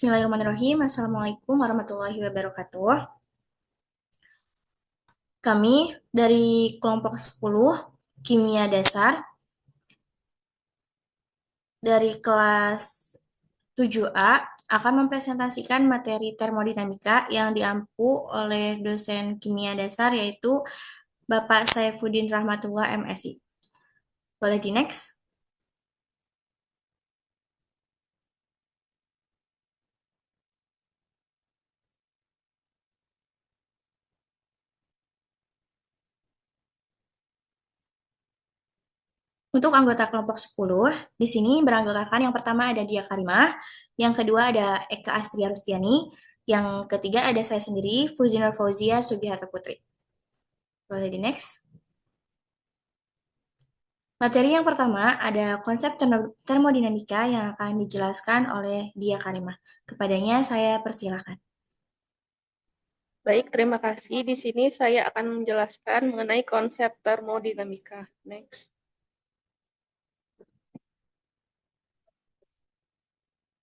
Bismillahirrahmanirrahim. Assalamualaikum warahmatullahi wabarakatuh. Kami dari kelompok 10 Kimia Dasar dari kelas 7A akan mempresentasikan materi termodinamika yang diampu oleh dosen Kimia Dasar yaitu Bapak Saifuddin Rahmatullah MSI. Boleh di next? Untuk anggota kelompok 10, di sini beranggotakan yang pertama ada Dia Karimah, yang kedua ada Eka Astria Rustiani, yang ketiga ada saya sendiri, Fuzinur Fauzia Subiharto Putri. Boleh di next. Materi yang pertama ada konsep termodinamika yang akan dijelaskan oleh Dia Karimah. Kepadanya saya persilahkan. Baik, terima kasih. Di sini saya akan menjelaskan mengenai konsep termodinamika. Next.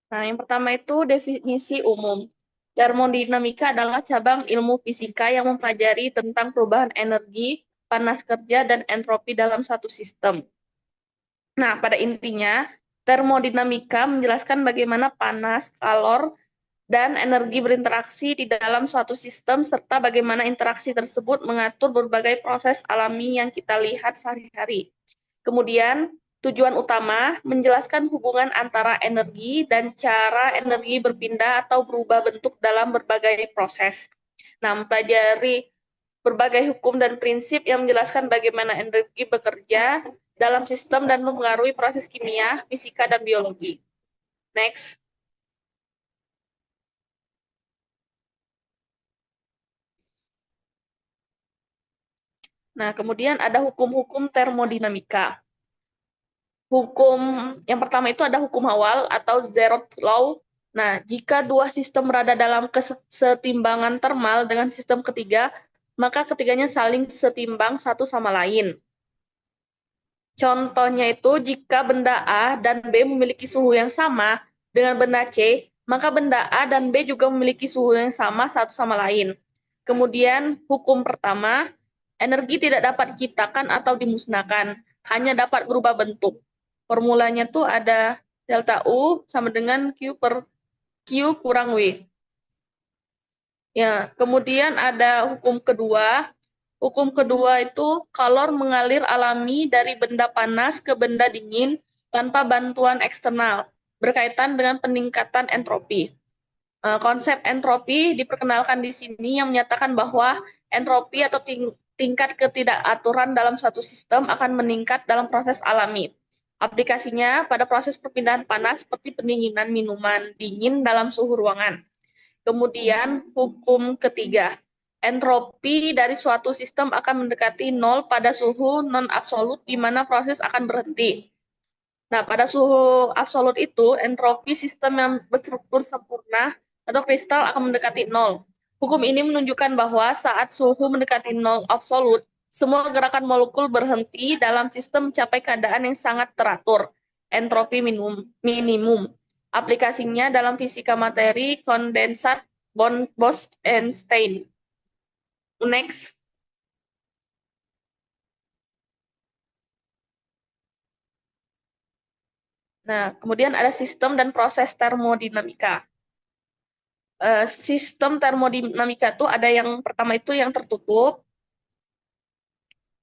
Nah, yang pertama itu definisi umum. Termodinamika adalah cabang ilmu fisika yang mempelajari tentang perubahan energi, panas kerja, dan entropi dalam satu sistem. Nah, pada intinya, termodinamika menjelaskan bagaimana panas, kalor, dan energi berinteraksi di dalam suatu sistem, serta bagaimana interaksi tersebut mengatur berbagai proses alami yang kita lihat sehari-hari. Kemudian, tujuan utama menjelaskan hubungan antara energi dan cara energi berpindah atau berubah bentuk dalam berbagai proses. Nah, mempelajari berbagai hukum dan prinsip yang menjelaskan bagaimana energi bekerja dalam sistem dan mempengaruhi proses kimia, fisika, dan biologi. Next. Nah, kemudian ada hukum-hukum termodinamika. Hukum yang pertama itu ada hukum awal atau Zeroth Law. Nah, jika dua sistem berada dalam kesetimbangan termal dengan sistem ketiga, maka ketiganya saling setimbang satu sama lain. Contohnya itu, jika benda A dan B memiliki suhu yang sama dengan benda C, maka benda A dan B juga memiliki suhu yang sama satu sama lain. Kemudian, hukum pertama, energi tidak dapat diciptakan atau dimusnahkan, hanya dapat berubah bentuk. Formulanya tuh ada delta U sama dengan Q per Q kurang W. Ya, kemudian ada hukum kedua. Hukum kedua itu kalor mengalir alami dari benda panas ke benda dingin tanpa bantuan eksternal, berkaitan dengan peningkatan entropi. Konsep entropi diperkenalkan di sini yang menyatakan bahwa entropi atau tingkat ketidakaturan dalam suatu sistem akan meningkat dalam proses alami. Aplikasinya pada proses perpindahan panas seperti pendinginan minuman dingin dalam suhu ruangan. Kemudian hukum ketiga, entropi dari suatu sistem akan mendekati nol pada suhu non-absolut di mana proses akan berhenti. Nah, pada suhu absolut itu, entropi sistem yang berstruktur sempurna atau kristal akan mendekati nol. Hukum ini menunjukkan bahwa saat suhu mendekati nol absolut, semua gerakan molekul berhenti dalam sistem mencapai keadaan yang sangat teratur, entropi minimum. Aplikasinya dalam fisika materi, kondensat, Bose-Einstein. Next. Nah, kemudian ada sistem dan proses termodinamika. Sistem termodinamika itu ada yang pertama itu yang tertutup.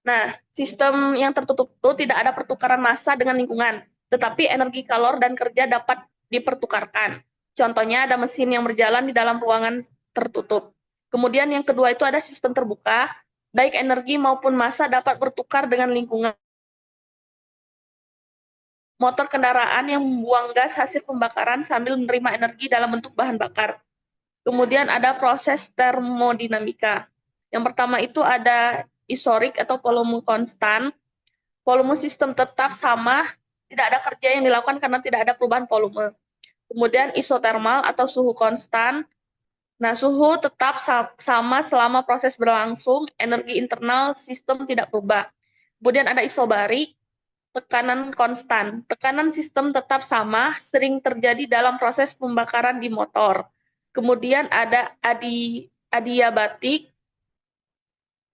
Nah, sistem yang tertutup itu tidak ada pertukaran massa dengan lingkungan, tetapi energi kalor dan kerja dapat dipertukarkan. Contohnya ada mesin yang berjalan di dalam ruangan tertutup. Kemudian yang kedua itu ada sistem terbuka, baik energi maupun massa dapat bertukar dengan lingkungan. Motor kendaraan yang membuang gas hasil pembakaran sambil menerima energi dalam bentuk bahan bakar. Kemudian ada proses termodinamika. Yang pertama itu ada isorik atau volume konstan. Volume sistem tetap sama, tidak ada kerja yang dilakukan karena tidak ada perubahan volume. Kemudian isotermal atau suhu konstan. Nah, suhu tetap sama selama proses berlangsung, energi internal sistem tidak berubah. Kemudian ada isobarik. tekanan konstan. Tekanan sistem tetap sama, sering terjadi dalam proses pembakaran di motor. Kemudian ada adiabatik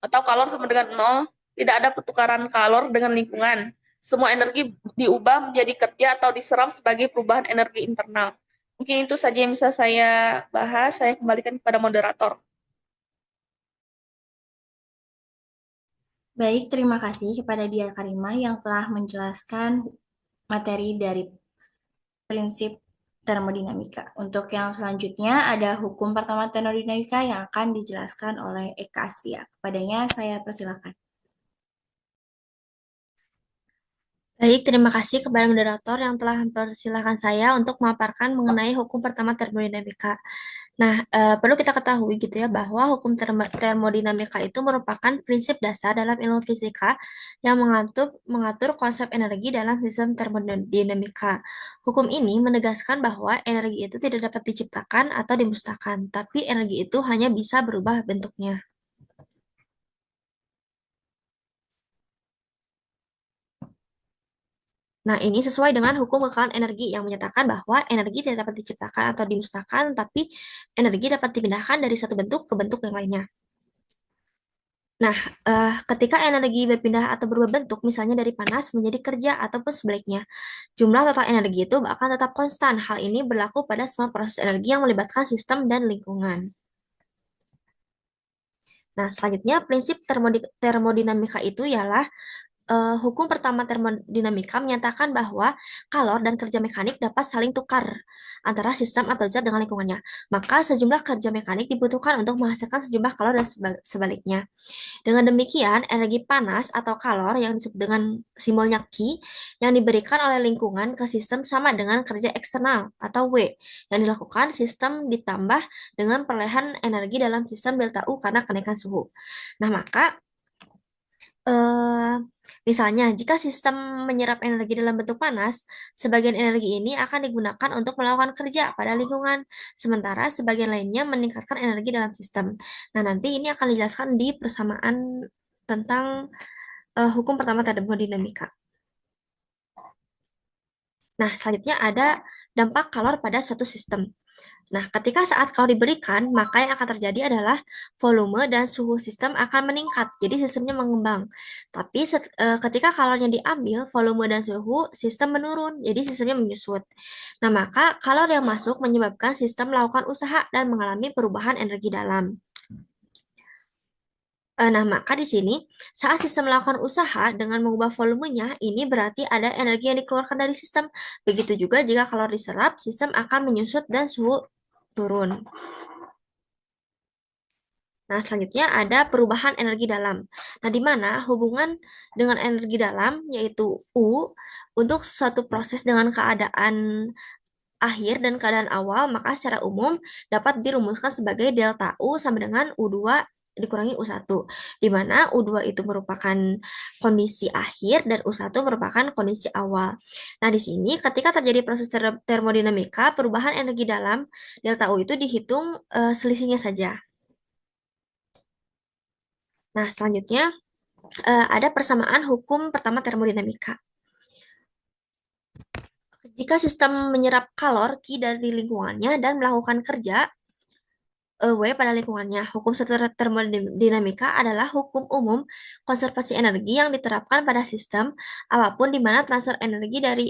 atau kalor sama dengan nol, tidak ada pertukaran kalor dengan lingkungan. Semua energi diubah menjadi kerja atau diserap sebagai perubahan energi internal. Mungkin itu saja yang bisa saya bahas. Saya kembalikan kepada moderator. Baik, terima kasih kepada Dia Karimah yang telah menjelaskan materi dari prinsip termodinamika. Untuk yang selanjutnya ada hukum pertama termodinamika yang akan dijelaskan oleh Eka Astria. Kepadanya saya persilakan. Baik, terima kasih kepada moderator yang telah mempersilahkan saya untuk memaparkan mengenai hukum pertama termodinamika. Nah, perlu kita ketahui gitu ya bahwa hukum termodinamika itu merupakan prinsip dasar dalam ilmu fisika yang mengatur konsep energi dalam sistem termodinamika. Hukum ini menegaskan bahwa energi itu tidak dapat diciptakan atau dimusnahkan, tapi energi itu hanya bisa berubah bentuknya. Nah, ini sesuai dengan hukum kekalahan energi yang menyatakan bahwa energi tidak dapat diciptakan atau dimusnahkan, tapi energi dapat dipindahkan dari satu bentuk ke bentuk yang lainnya. Nah, ketika energi berpindah atau berubah bentuk, misalnya dari panas menjadi kerja ataupun sebaliknya, jumlah total energi itu akan tetap konstan. Hal ini berlaku pada semua proses energi yang melibatkan sistem dan lingkungan. Nah, selanjutnya prinsip termodinamika itu ialah hukum pertama termodinamika menyatakan bahwa kalor dan kerja mekanik dapat saling tukar antara sistem atau zat dengan lingkungannya. Maka sejumlah kerja mekanik dibutuhkan untuk menghasilkan sejumlah kalor dan sebaliknya. Dengan demikian, energi panas atau kalor yang disebut dengan simbolnya Q yang diberikan oleh lingkungan ke sistem sama dengan kerja eksternal atau W yang dilakukan sistem ditambah dengan perolehan energi dalam sistem delta U karena kenaikan suhu. Nah, maka eh, misalnya, jika sistem menyerap energi dalam bentuk panas, sebagian energi ini akan digunakan untuk melakukan kerja pada lingkungan, sementara sebagian lainnya meningkatkan energi dalam sistem. Nah, nanti ini akan dijelaskan di persamaan tentang hukum pertama termodinamika. Nah, selanjutnya ada dampak kalor pada suatu sistem. Nah, ketika saat kalor diberikan, maka yang akan terjadi adalah volume dan suhu sistem akan meningkat, jadi sistemnya mengembang. Tapi ketika kalornya diambil, volume dan suhu sistem menurun, jadi sistemnya menyusut. Nah, maka kalor yang masuk menyebabkan sistem melakukan usaha dan mengalami perubahan energi dalam. Nah, maka di sini saat sistem melakukan usaha dengan mengubah volumenya, ini berarti ada energi yang dikeluarkan dari sistem. Begitu juga jika kalor diserap, sistem akan menyusut dan suhu turun. Nah, selanjutnya ada perubahan energi dalam. Nah, di mana hubungan dengan energi dalam yaitu U untuk suatu proses dengan keadaan akhir dan keadaan awal, maka secara umum dapat dirumuskan sebagai delta U sama dengan U2 dikurangi U1, di mana U2 itu merupakan kondisi akhir dan U1 merupakan kondisi awal. Nah, di sini ketika terjadi proses termodinamika, perubahan energi dalam delta U itu dihitung selisihnya saja. Nah, selanjutnya ada persamaan hukum pertama termodinamika. Jika sistem menyerap kalor Q dari lingkungannya dan melakukan kerja W pada lingkungannya, hukum termodinamika adalah hukum umum konservasi energi yang diterapkan pada sistem apapun di mana transfer energi dari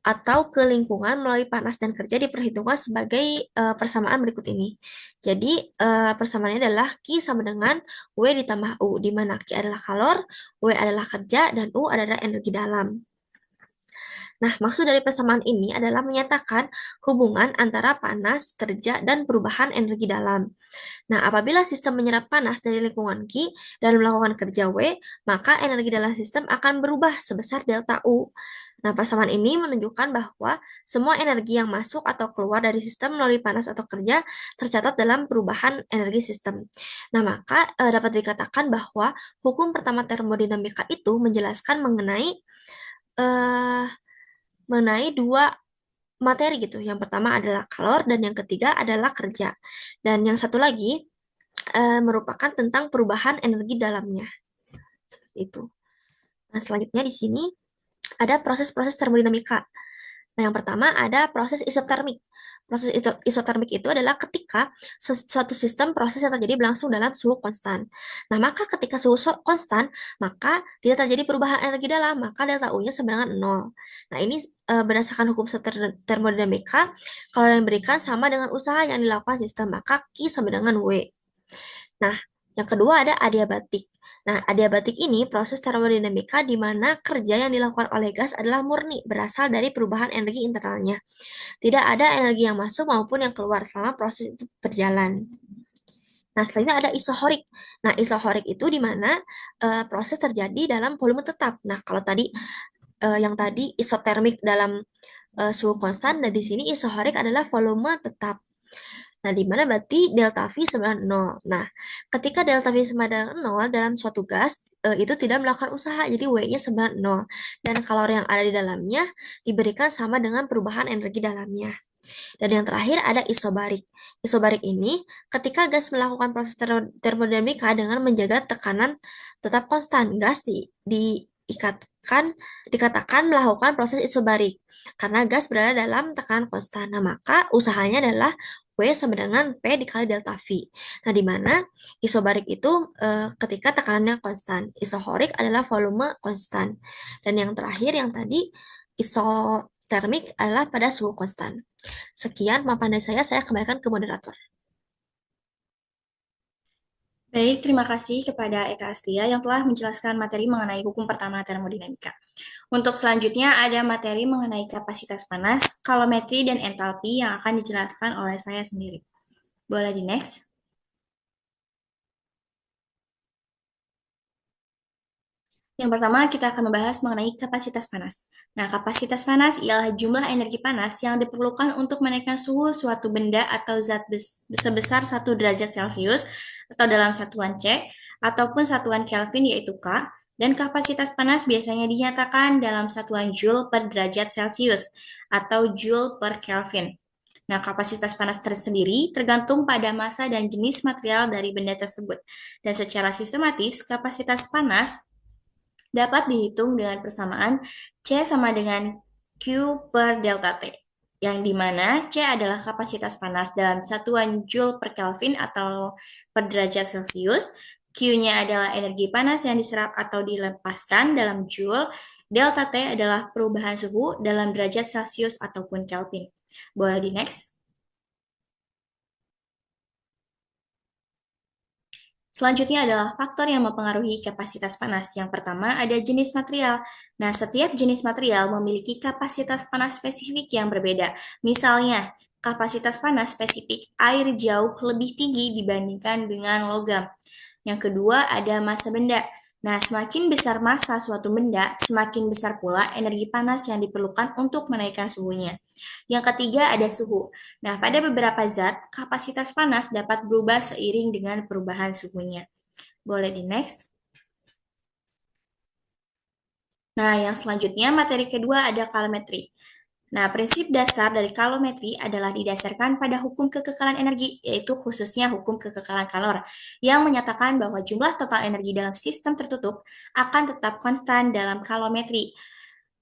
atau ke lingkungan melalui panas dan kerja diperhitungkan sebagai persamaan berikut ini. Jadi persamaannya adalah Q sama dengan W ditambah U, di mana Q adalah kalor, W adalah kerja, dan U adalah energi dalam. Nah, maksud dari persamaan ini adalah menyatakan hubungan antara panas, kerja, dan perubahan energi dalam. Nah, apabila sistem menyerap panas dari lingkungan Q dan melakukan kerja W, maka energi dalam sistem akan berubah sebesar delta U. Nah, persamaan ini menunjukkan bahwa semua energi yang masuk atau keluar dari sistem melalui panas atau kerja tercatat dalam perubahan energi sistem. Nah, maka dapat dikatakan bahwa hukum pertama termodinamika itu menjelaskan eh, mengenai dua materi gitu. Yang pertama adalah kalor dan yang ketiga adalah kerja. Dan yang satu lagi merupakan tentang perubahan energi dalamnya. Seperti itu. Nah, selanjutnya di sini ada proses-proses termodinamika. Nah, yang pertama ada proses isotermik. Proses isotermik itu adalah ketika suatu sistem proses yang terjadi berlangsung dalam suhu konstan. Nah, maka ketika suhu konstan, maka tidak terjadi perubahan energi dalam, maka delta U-nya sama dengan nol. Nah, ini berdasarkan hukum termodinamika, kalau yang diberikan sama dengan usaha yang dilakukan sistem, maka Q sama dengan W. Nah, yang kedua ada adiabatik. Nah, adiabatik ini proses termodinamika di mana kerja yang dilakukan oleh gas adalah murni, berasal dari perubahan energi internalnya. Tidak ada energi yang masuk maupun yang keluar selama proses itu berjalan. Nah, selanjutnya ada isohorik. Nah, isohorik itu di mana proses terjadi dalam volume tetap. Nah, kalau tadi yang tadi isotermik dalam suhu konstan, dan di sini isohorik adalah volume tetap. Nah, di mana berarti delta V sama dengan nol. Nah, ketika delta V sama dengan nol dalam suatu gas, itu tidak melakukan usaha, jadi W-nya sama dengan nol. Dan kalori yang ada di dalamnya diberikan sama dengan perubahan energi dalamnya. Dan yang terakhir ada isobarik. Isobarik ini ketika gas melakukan proses termodinamika dengan menjaga tekanan tetap konstan, gas dikatakan melakukan proses isobarik karena gas berada dalam tekanan konstan. Nah, maka usahanya adalah W sama dengan P dikali delta V. Nah, di mana isobarik itu ketika tekanannya konstan. Isohorik adalah volume konstan. Dan yang terakhir yang tadi isotermik adalah pada suhu konstan. Sekian paparan dari saya kembalikan ke moderator. Baik, terima kasih kepada Eka Astria yang telah menjelaskan materi mengenai hukum pertama termodinamika. Untuk selanjutnya ada materi mengenai kapasitas panas, kalometri, dan entalpi yang akan dijelaskan oleh saya sendiri. Boleh di next? Yang pertama, kita akan membahas mengenai kapasitas panas. Nah, kapasitas panas ialah jumlah energi panas yang diperlukan untuk menaikkan suhu suatu benda atau zat sebesar 1 derajat Celcius atau dalam satuan C, ataupun satuan Kelvin yaitu K, dan kapasitas panas biasanya dinyatakan dalam satuan Joule per derajat Celcius atau Joule per Kelvin. Nah, kapasitas panas tersendiri tergantung pada massa dan jenis material dari benda tersebut. Dan secara sistematis, kapasitas panas dapat dihitung dengan persamaan C sama dengan Q per delta T, yang dimana C adalah kapasitas panas dalam satuan Joule per Kelvin atau per derajat Celcius, Q-nya adalah energi panas yang diserap atau dilepaskan dalam Joule, delta T adalah perubahan suhu dalam derajat Celcius ataupun Kelvin. Boleh di next? Selanjutnya adalah faktor yang mempengaruhi kapasitas panas. Yang pertama ada jenis material. Nah, setiap jenis material memiliki kapasitas panas spesifik yang berbeda. Misalnya, kapasitas panas spesifik air jauh lebih tinggi dibandingkan dengan logam. Yang kedua ada massa benda. Nah, semakin besar massa suatu benda, semakin besar pula energi panas yang diperlukan untuk menaikkan suhunya. Yang ketiga ada suhu. Nah, pada beberapa zat, kapasitas panas dapat berubah seiring dengan perubahan suhunya. Boleh di next. Nah, yang selanjutnya materi kedua ada kalometri. Nah, prinsip dasar dari kalometri adalah didasarkan pada hukum kekekalan energi, yaitu khususnya hukum kekekalan kalor, yang menyatakan bahwa jumlah total energi dalam sistem tertutup akan tetap konstan dalam kalometri.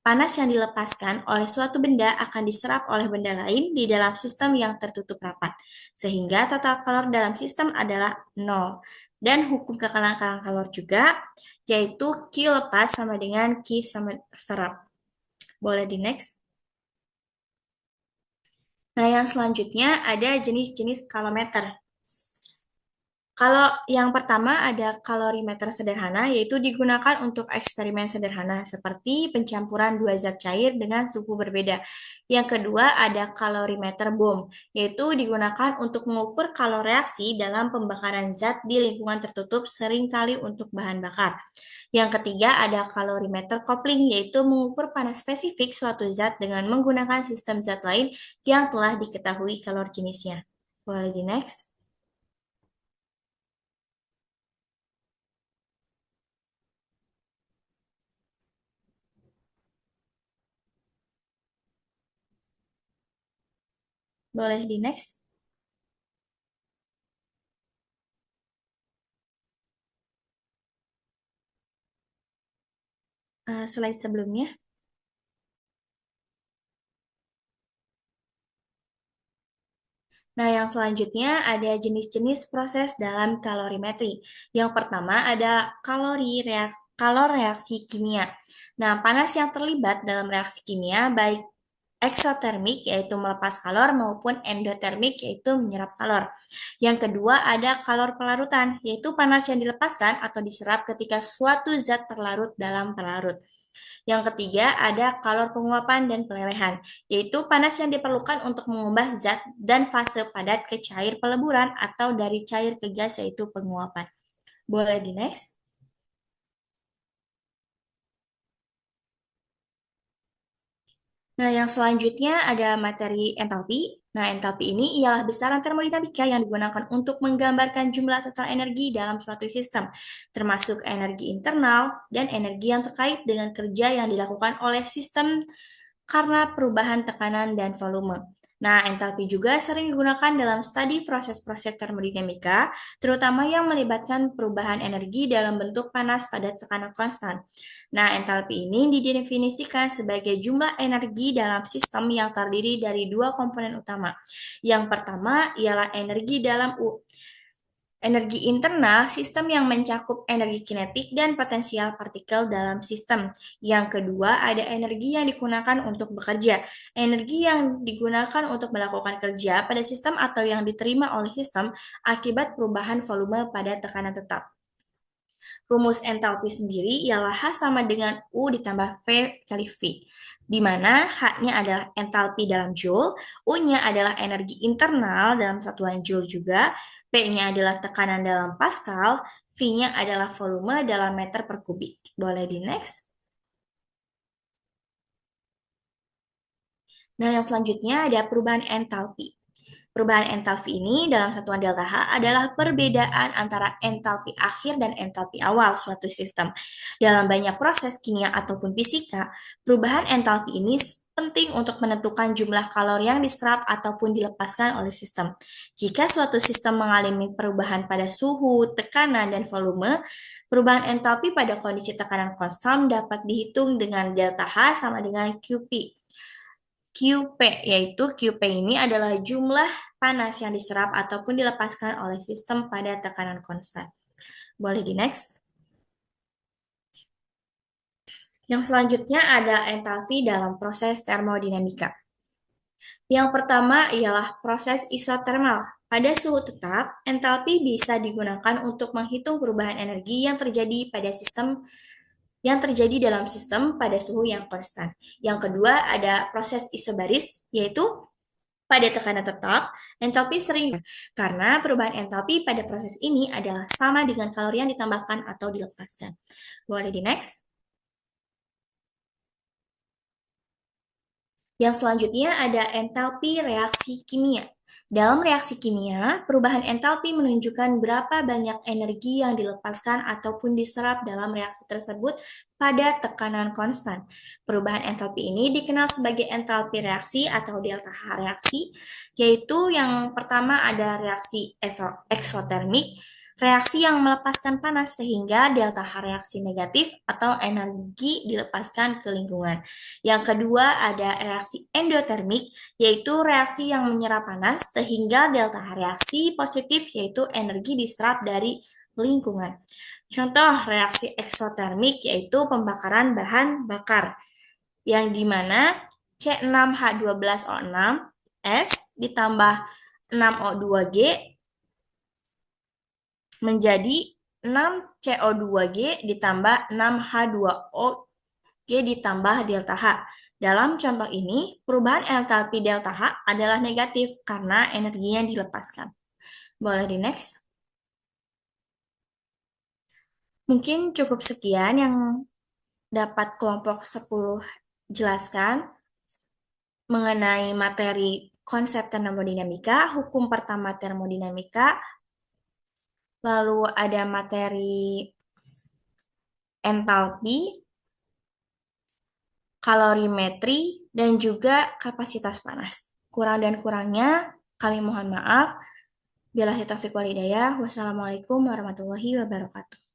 Panas yang dilepaskan oleh suatu benda akan diserap oleh benda lain di dalam sistem yang tertutup rapat, sehingga total kalor dalam sistem adalah nol. Dan hukum kekekalan kalor juga, yaitu Q lepas sama dengan Q sama serap. Boleh di next? Nah, yang selanjutnya ada jenis-jenis kalometer. Kalau yang pertama ada kalorimeter sederhana, yaitu digunakan untuk eksperimen sederhana, seperti pencampuran dua zat cair dengan suhu berbeda. Yang kedua ada kalorimeter bom, yaitu digunakan untuk mengukur kalor reaksi dalam pembakaran zat di lingkungan tertutup seringkali untuk bahan bakar. Yang ketiga ada kalorimeter kopling, yaitu mengukur panas spesifik suatu zat dengan menggunakan sistem zat lain yang telah diketahui kalor jenisnya. Boleh di next? Boleh di next? Slide sebelumnya. Nah, yang selanjutnya ada jenis-jenis proses dalam kalorimetri. Yang pertama ada kalor reaksi kimia. Nah, panas yang terlibat dalam reaksi kimia baik eksotermik yaitu melepas kalor maupun endotermik yaitu menyerap kalor. Yang kedua ada kalor pelarutan yaitu panas yang dilepaskan atau diserap ketika suatu zat terlarut dalam pelarut. Yang ketiga ada kalor penguapan dan pelelehan, yaitu panas yang diperlukan untuk mengubah zat dan fase padat ke cair peleburan atau dari cair ke gas yaitu penguapan. Boleh di next? Nah, yang selanjutnya ada materi entalpi. Nah, entalpi ini ialah besaran termodinamika yang digunakan untuk menggambarkan jumlah total energi dalam suatu sistem, termasuk energi internal dan energi yang terkait dengan kerja yang dilakukan oleh sistem karena perubahan tekanan dan volume. Nah, entalpi juga sering digunakan dalam studi proses-proses termodinamika, terutama yang melibatkan perubahan energi dalam bentuk panas pada tekanan konstan. Nah, entalpi ini didefinisikan sebagai jumlah energi dalam sistem yang terdiri dari dua komponen utama. Yang pertama ialah energi dalam energi internal sistem yang mencakup energi kinetik dan potensial partikel dalam sistem. Yang kedua, ada energi yang digunakan untuk bekerja. Energi yang digunakan untuk melakukan kerja pada sistem atau yang diterima oleh sistem akibat perubahan volume pada tekanan tetap. Rumus entalpi sendiri ialah H sama dengan U ditambah V kali V, di mana H-nya adalah entalpi dalam Joule, U-nya adalah energi internal dalam satuan Joule juga, P-nya adalah tekanan dalam Pascal, V-nya adalah volume dalam meter per kubik. Boleh di next? Nah, yang selanjutnya ada perubahan entalpi. Perubahan entalpi ini dalam satuan delta H adalah perbedaan antara entalpi akhir dan entalpi awal suatu sistem. Dalam banyak proses kimia ataupun fisika, perubahan entalpi ini penting untuk menentukan jumlah kalor yang diserap ataupun dilepaskan oleh sistem. Jika suatu sistem mengalami perubahan pada suhu, tekanan, dan volume, perubahan entalpi pada kondisi tekanan konstan dapat dihitung dengan delta H sama dengan QP. QP, yaitu QP ini adalah jumlah panas yang diserap ataupun dilepaskan oleh sistem pada tekanan konstan. Boleh di next. Yang selanjutnya ada entalpi dalam proses termodinamika. Yang pertama ialah proses isotermal. Pada suhu tetap, entalpi bisa digunakan untuk menghitung perubahan energi yang terjadi pada sistem yang terjadi dalam sistem pada suhu yang konstan. Yang kedua ada proses isobaris, yaitu pada tekanan tetap, entalpi sering karena perubahan entalpi pada proses ini adalah sama dengan kalori yang ditambahkan atau dilepaskan. Boleh di next. Yang selanjutnya ada entalpi reaksi kimia. Dalam reaksi kimia, perubahan entalpi menunjukkan berapa banyak energi yang dilepaskan ataupun diserap dalam reaksi tersebut pada tekanan konstan. Perubahan entalpi ini dikenal sebagai entalpi reaksi atau delta H reaksi, yaitu yang pertama ada reaksi eksotermik, reaksi yang melepaskan panas sehingga delta H reaksi negatif atau energi dilepaskan ke lingkungan. Yang kedua ada reaksi endotermik, yaitu reaksi yang menyerap panas sehingga delta H reaksi positif yaitu energi diserap dari lingkungan. Contoh reaksi eksotermik yaitu pembakaran bahan bakar, yang dimana C6H12O6S ditambah 6O2G menjadi 6CO2G ditambah 6H2O G ditambah delta H. Dalam contoh ini, perubahan entalpi delta H adalah negatif karena energinya dilepaskan. Boleh di next. Mungkin cukup sekian yang dapat kelompok 10 jelaskan mengenai materi konsep termodinamika, hukum pertama termodinamika, lalu ada materi entalpi, kalorimetri, dan juga kapasitas panas. Kurang dan kurangnya kami mohon maaf. Billahi taufiq wal hidayah. Wassalamualaikum warahmatullahi wabarakatuh.